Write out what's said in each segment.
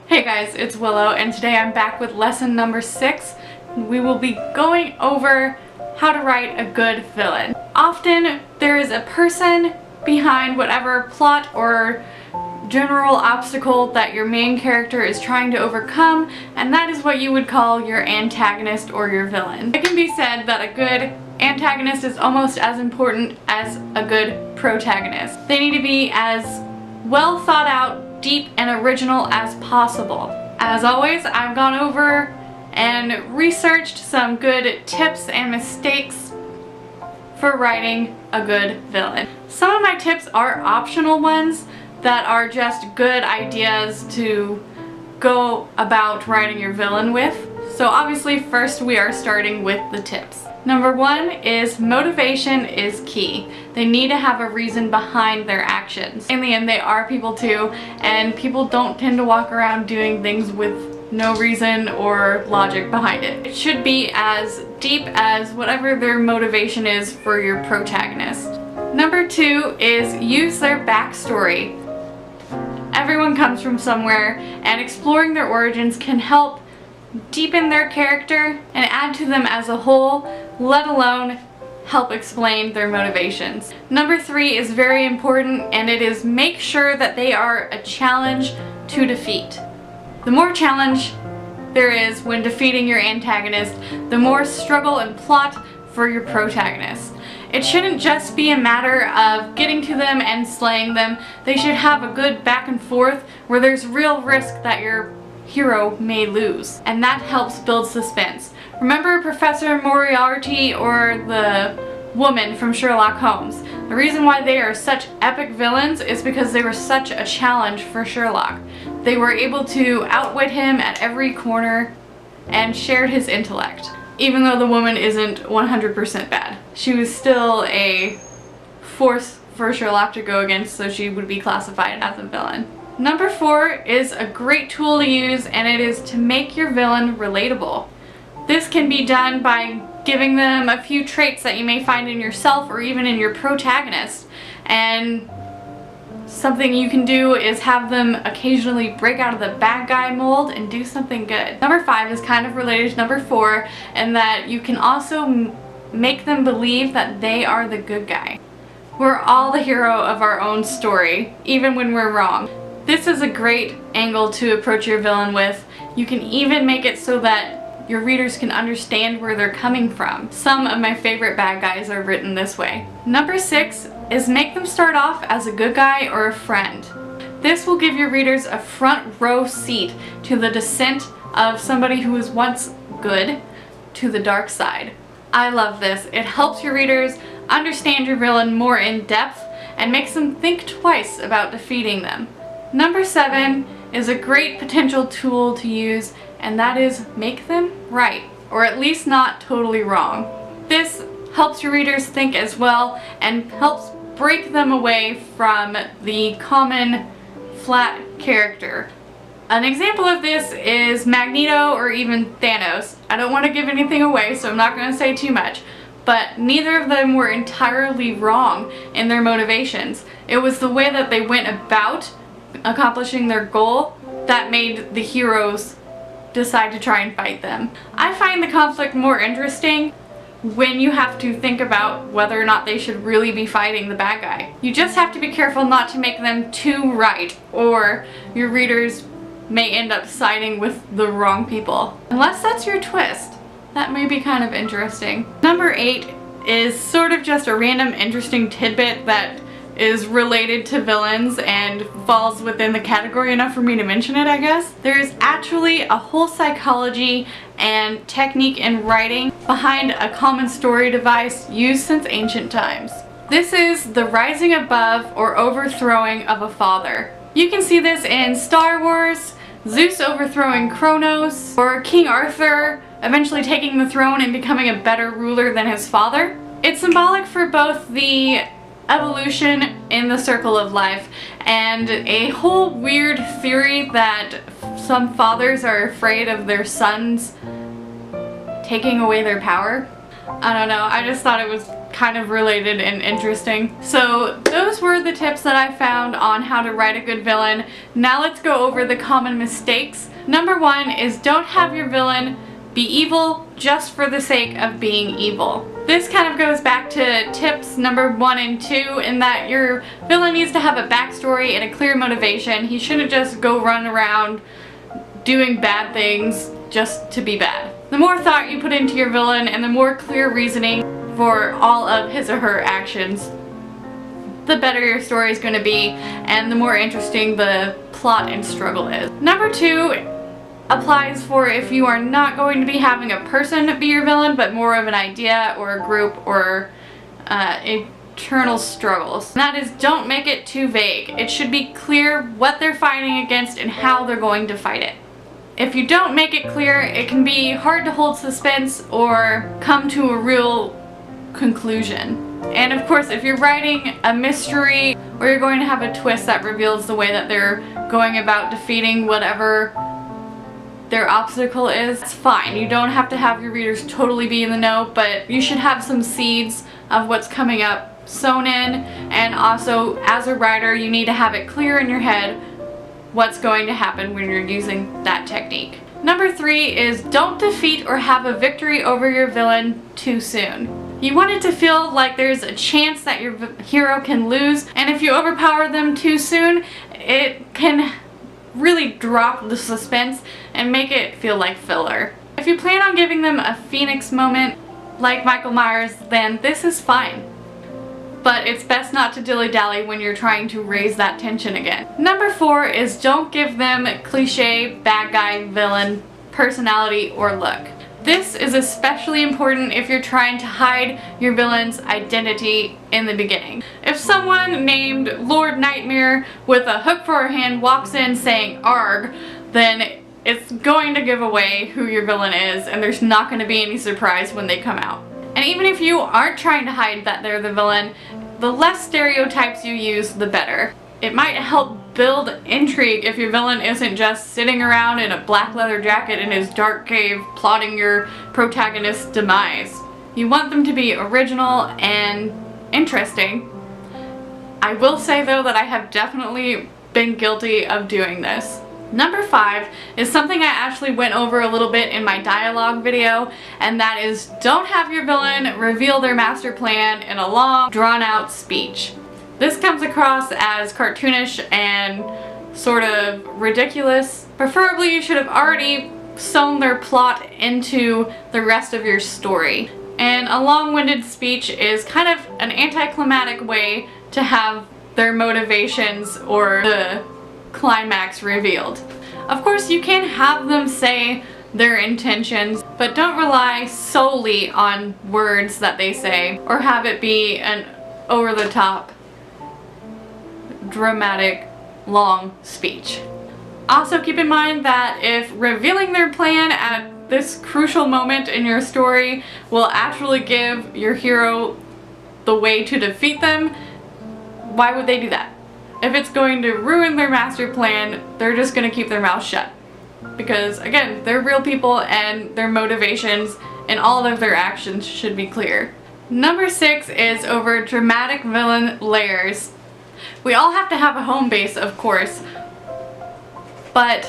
Hey guys, it's Willow, and today I'm back with lesson number 6. We will be going over how to write a good villain. Often there is a person behind whatever plot or general obstacle that your main character is trying to overcome, and that is what you would call your antagonist or your villain. It can be said that a good antagonist is almost as important as a good protagonist. They need to be as well thought out, deep and original as possible. As always, I've gone over and researched some good tips and mistakes for writing a good villain. Some of my tips are optional ones that are just good ideas to go about writing your villain with. So obviously first we are starting with the tips. Number 1 is motivation is key. They need to have a reason behind their actions. In the end, they are people too, and people don't tend to walk around doing things with no reason or logic behind it. It should be as deep as whatever their motivation is for your protagonist. Number 2 is use their backstory. Everyone comes from somewhere, and exploring their origins can help deepen their character and add to them as a whole, let alone help explain their motivations. Number 3 is very important, and it is make sure that they are a challenge to defeat. The more challenge there is when defeating your antagonist, the more struggle and plot for your protagonist. It shouldn't just be a matter of getting to them and slaying them. They should have a good back and forth where there's real risk that your hero may lose, and that helps build suspense. Remember Professor Moriarty or the woman from Sherlock Holmes? The reason why they are such epic villains is because they were such a challenge for Sherlock. They were able to outwit him at every corner and shared his intellect. Even though the woman isn't 100% bad, she was still a force for Sherlock to go against, so she would be classified as a villain. Number 4 is a great tool to use, and it is to make your villain relatable. This can be done by giving them a few traits that you may find in yourself or even in your protagonist. And something you can do is have them occasionally break out of the bad guy mold and do something good. Number 5 is kind of related to number 4, in that you can also make them believe that they are the good guy. We're all the hero of our own story, even when we're wrong. This is a great angle to approach your villain with. You can even make it so that your readers can understand where they're coming from. Some of my favorite bad guys are written this way. Number 6 is make them start off as a good guy or a friend. This will give your readers a front row seat to the descent of somebody who was once good to the dark side. I love this. It helps your readers understand your villain more in depth and makes them think twice about defeating them. Number 7 is a great potential tool to use, and that is make them right, or at least not totally wrong. This helps your readers think as well and helps break them away from the common flat character. An example of this is Magneto or even Thanos. I don't want to give anything away, so I'm not going to say too much, but neither of them were entirely wrong in their motivations. It was the way that they went about accomplishing their goal that made the heroes decide to try and fight them. I find the conflict more interesting when you have to think about whether or not they should really be fighting the bad guy. You just have to be careful not to make them too right, or your readers may end up siding with the wrong people. Unless that's your twist. That may be kind of interesting. Number 8 is sort of just a random interesting tidbit that is related to villains and falls within the category enough for me to mention it, I guess. There is actually a whole psychology and technique in writing behind a common story device used since ancient times. This is the rising above or overthrowing of a father. You can see this in Star Wars, Zeus overthrowing Kronos, or King Arthur eventually taking the throne and becoming a better ruler than his father. It's symbolic for both the evolution in the circle of life and a whole weird theory that some fathers are afraid of their sons taking away their power. I don't know, I just thought it was kind of related and interesting. So those were the tips that I found on how to write a good villain. Now let's go over the common mistakes. Number 1 is don't have your villain be evil just for the sake of being evil. This kind of goes back to tips number 1 and 2 in that your villain needs to have a backstory and a clear motivation. He shouldn't just go run around doing bad things just to be bad. The more thought you put into your villain and the more clear reasoning for all of his or her actions, the better your story is going to be and the more interesting the plot and struggle is. Number 2 applies for if you are not going to be having a person be your villain, but more of an idea or a group or internal struggles. And that is, don't make it too vague. It should be clear what they're fighting against and how they're going to fight it. If you don't make it clear, it can be hard to hold suspense or come to a real conclusion. And of course, if you're writing a mystery or you're going to have a twist that reveals the way that they're going about defeating whatever their obstacle is, it's fine. You don't have to have your readers totally be in the know, but you should have some seeds of what's coming up sewn in, and also as a writer you need to have it clear in your head what's going to happen when you're using that technique. Number 3 is don't defeat or have a victory over your villain too soon. You want it to feel like there's a chance that your hero can lose, and if you overpower them too soon, it can really drop the suspense and make it feel like filler. If you plan on giving them a phoenix moment like Michael Myers, then this is fine. But it's best not to dilly-dally when you're trying to raise that tension again. Number 4 is don't give them cliche bad guy villain personality or look. This is especially important if you're trying to hide your villain's identity in the beginning. If someone named Lord Nightmare with a hook for a hand walks in saying "Arg," then it's going to give away who your villain is, and there's not going to be any surprise when they come out. And even if you aren't trying to hide that they're the villain, the less stereotypes you use, the better. It might help build intrigue if your villain isn't just sitting around in a black leather jacket in his dark cave plotting your protagonist's demise. You want them to be original and interesting. I will say though that I have definitely been guilty of doing this. Number 5 is something I actually went over a little bit in my dialogue video, and that is don't have your villain reveal their master plan in a long, drawn-out speech. This comes across as cartoonish and sort of ridiculous. Preferably you should have already sewn their plot into the rest of your story. And a long-winded speech is kind of an anticlimactic way to have their motivations or the climax revealed. Of course, you can have them say their intentions, but don't rely solely on words that they say or have it be an over-the-top dramatic long speech. Also keep in mind that if revealing their plan at this crucial moment in your story will actually give your hero the way to defeat them, why would they do that? If it's going to ruin their master plan, they're just going to keep their mouth shut. Because again, they're real people and their motivations and all of their actions should be clear. Number 6 is over dramatic villain layers. We all have to have a home base, of course, but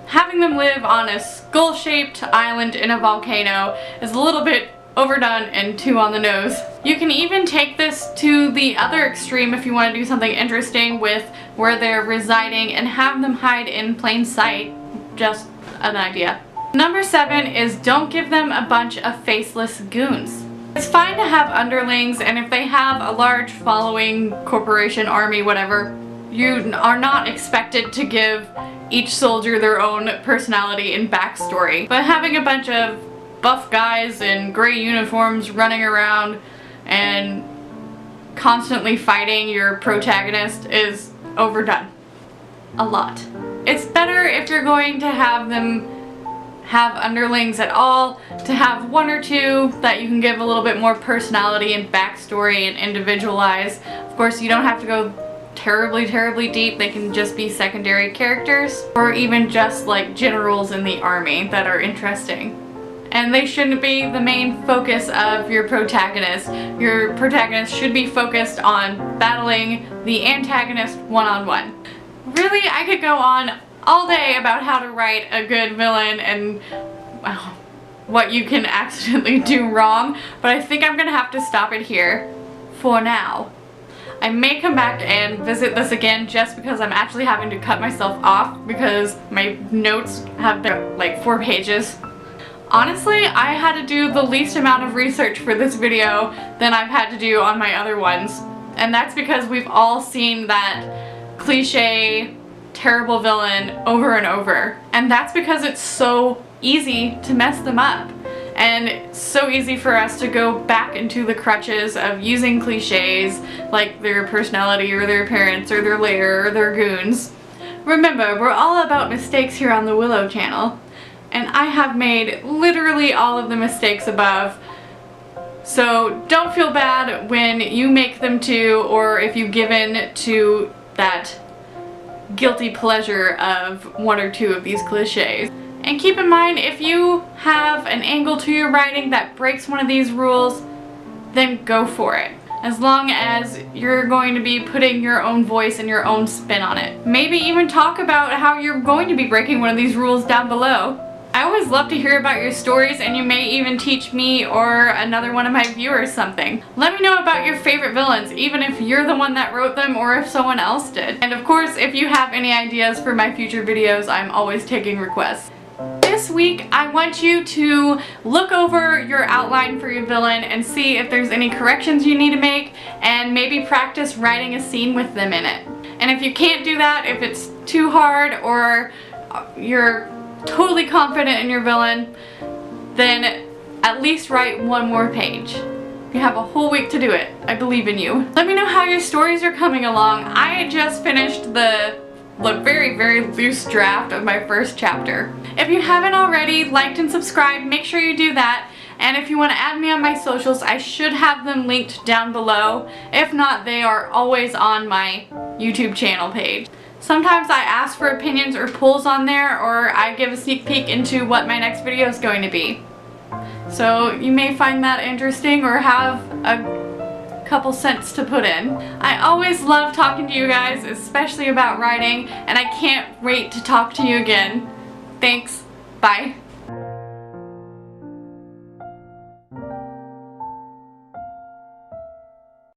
having them live on a skull-shaped island in a volcano is a little bit overdone and too on the nose. You can even take this to the other extreme if you want to do something interesting with where they're residing and have them hide in plain sight. Just an idea. Number 7 is don't give them a bunch of faceless goons. It's fine to have underlings, and if they have a large following, corporation, army, whatever, you are not expected to give each soldier their own personality and backstory. But having a bunch of buff guys in gray uniforms running around and constantly fighting your protagonist is overdone. A lot. It's better if you're going to have them have underlings at all, to have one or two that you can give a little bit more personality and backstory and individualize. Of course, you don't have to go terribly deep. They can just be secondary characters or even just like generals in the army that are interesting and they shouldn't be the main focus of your protagonist. Your protagonist should be focused on battling the antagonist one-on-one. Really, I could go on all day about how to write a good villain and what you can accidentally do wrong, but I think I'm gonna have to stop it here for now. I may come back and visit this again just because I'm actually having to cut myself off because my notes have been like 4 pages. Honestly, I had to do the least amount of research for this video than I've had to do on my other ones. And that's because we've all seen that cliche, terrible villain over and over. And that's because it's so easy to mess them up. And it's so easy for us to go back into the crutches of using cliches like their personality or their appearance or their lair or their goons. Remember, we're all about mistakes here on the Willow channel. And I have made literally all of the mistakes above. So don't feel bad when you make them too, or if you give in to that guilty pleasure of 1 or 2 of these cliches. And keep in mind, if you have an angle to your writing that breaks one of these rules, then go for it. As long as you're going to be putting your own voice and your own spin on it. Maybe even talk about how you're going to be breaking one of these rules down below. I always love to hear about your stories, and you may even teach me or another one of my viewers something. Let me know about your favorite villains, even if you're the one that wrote them or if someone else did. And of course, if you have any ideas for my future videos, I'm always taking requests. This week, I want you to look over your outline for your villain and see if there's any corrections you need to make, and maybe practice writing a scene with them in it. And if you can't do that, if it's too hard or you're totally confident in your villain, then at least write 1 more page. You have a whole week to do it. I believe in you. Let me know how your stories are coming along. I just finished the very, very loose draft of my first chapter. If you haven't already liked and subscribed, make sure you do that. And if you want to add me on my socials, I should have them linked down below. If not, they are always on my YouTube channel page. Sometimes I ask for opinions or polls on there, or I give a sneak peek into what my next video is going to be. So you may find that interesting or have a couple cents to put in. I always love talking to you guys, especially about writing, and I can't wait to talk to you again. Thanks. Bye.